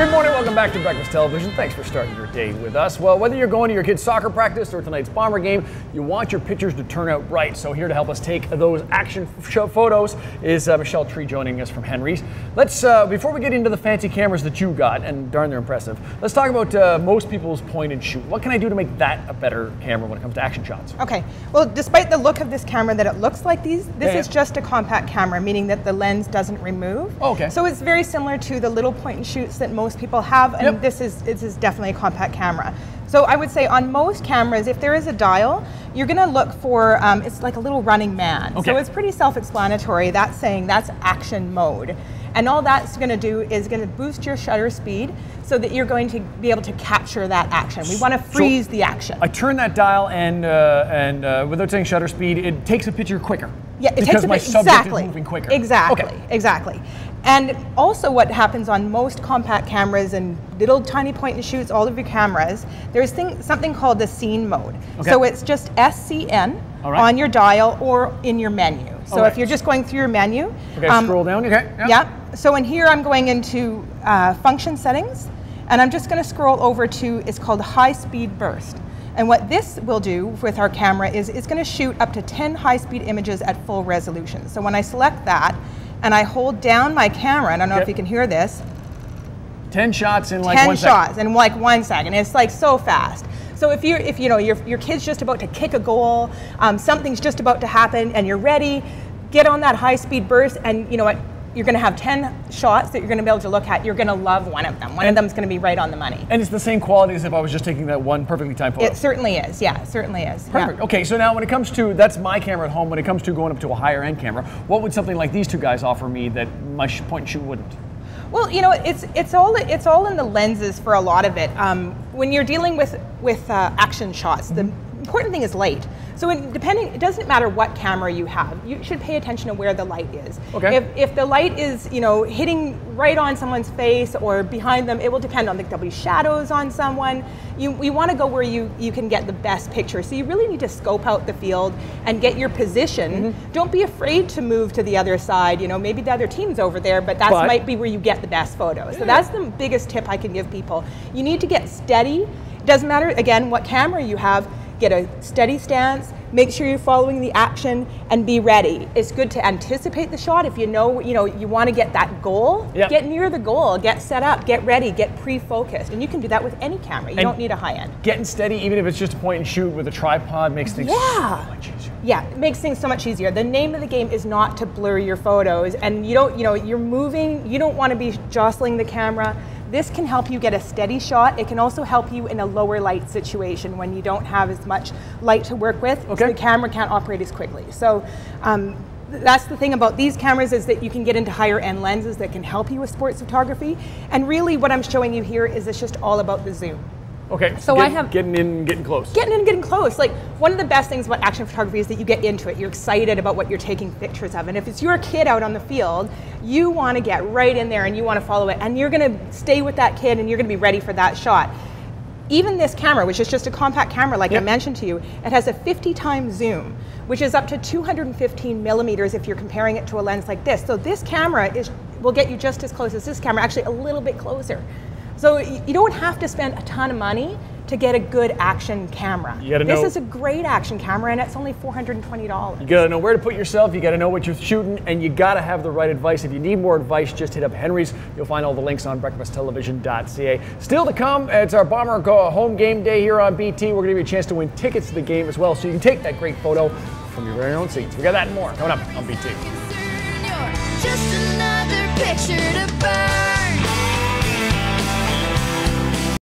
Good morning, welcome back to Breakfast Television. Thanks for starting your day with us. Well, whether you're going to your kid's soccer practice or tonight's Bomber game, you want your pictures to turn out right. So here to help us take those action photos is Michelle Tree joining us from Henry's. Let's, before we get into the fancy cameras that you got, and darn they're impressive, let's talk about most people's point and shoot. What can I do to make that a better camera when it comes to action shots? Okay, well, despite the look of this camera that it looks like this is just a compact camera, meaning that the lens doesn't remove. Oh, okay. So it's very similar to the little point and shoots that most people have, and this is definitely a compact camera. So I would say on most cameras, if there is a dial, you're going to look for, it's like a little running man. Okay. So it's pretty self-explanatory. That's saying that's action mode. And all that's going to do is going to boost your shutter speed so that you're going to be able to capture that action. We want to freeze the action. I turn that dial and without saying shutter speed, it takes a picture quicker. Yeah, it because takes my subject is moving quicker. Exactly, Okay. exactly. And also what happens on most compact cameras and little tiny point and shoots, all of your cameras, there's something called the scene mode. Okay. So it's just SCN on your dial or in your menu. So if you're just going through your menu. Okay, scroll down, okay. Yeah, so in here I'm going into function settings, and I'm just going to scroll over to, it's called high speed burst. And what this will do with our camera is it's going to shoot up to 10 high-speed images at full resolution. So when I select that and I hold down my camera, I don't know if you can hear this. 10 shots in like 1 second. 10 shots in like 1 second. It's like so fast. So if you know your kid's just about to kick a goal, something's just about to happen, and you're ready, get on that high-speed burst, and you know what? You're going to have 10 shots that you're going to be able to look at. You're going to love one of them. One of them is going to be right on the money. And it's the same quality as if I was just taking that one perfectly timed photo. It certainly is. Yeah, it certainly is. Perfect. Yeah. Okay, so now when it comes to, that's my camera at home, when it comes to going up to a higher end camera, what would something like these two guys offer me that my point and shoot wouldn't? Well, you know, it's all in the lenses for a lot of it. When you're dealing with action shots, the important thing is light. So it doesn't matter what camera you have, you should pay attention to where the light is. Okay. If the light is, you know, hitting right on someone's face or behind them, it will depend on, there'll be shadows on someone. We want to go where you can get the best picture. So you really need to scope out the field and get your position. Don't be afraid to move to the other side. You know, maybe the other team's over there, but that might be where you get the best photos. So that's the biggest tip I can give people. You need to get steady. It doesn't matter, again, what camera you have. Get a steady stance, make sure you're following the action, and be ready. It's good to anticipate the shot. If you know you want to get that goal, get near the goal, get set up, get ready, get pre-focused. And you can do that with any camera. You don't need a high end. Getting steady, even if it's just a point and shoot with a tripod, makes things so much easier. Yeah, it makes things so much easier. The name of the game is not to blur your photos, and you're moving, you don't want to be jostling the camera. This can help you get a steady shot. It can also help you in a lower light situation when you don't have as much light to work with, so the camera can't operate as quickly. So that's the thing about these cameras, is that you can get into higher end lenses that can help you with sports photography. And really what I'm showing you here is it's just all about the zoom. Okay, so getting in, getting close. Getting in, getting close. Like, one of the best things about action photography is that you get into it. You're excited about what you're taking pictures of. And if it's your kid out on the field, you want to get right in there and you want to follow it. And you're going to stay with that kid and you're going to be ready for that shot. Even this camera, which is just a compact camera like I mentioned to you, it has a 50 times zoom, which is up to 215 millimeters if you're comparing it to a lens like this. So this camera will get you just as close as this camera, actually a little bit closer. So you don't have to spend a ton of money to get a good action camera. This is a great action camera, and it's only $420. You gotta know where to put yourself, you gotta know what you're shooting, and you gotta have the right advice. If you need more advice, just hit up Henry's. You'll find all the links on breakfasttelevision.ca. Still to come, it's our Bomber home game day here on BT. We're gonna give you a chance to win tickets to the game as well, so you can take that great photo from your very own seats. We got that and more coming up on BT. Just another picture to burn.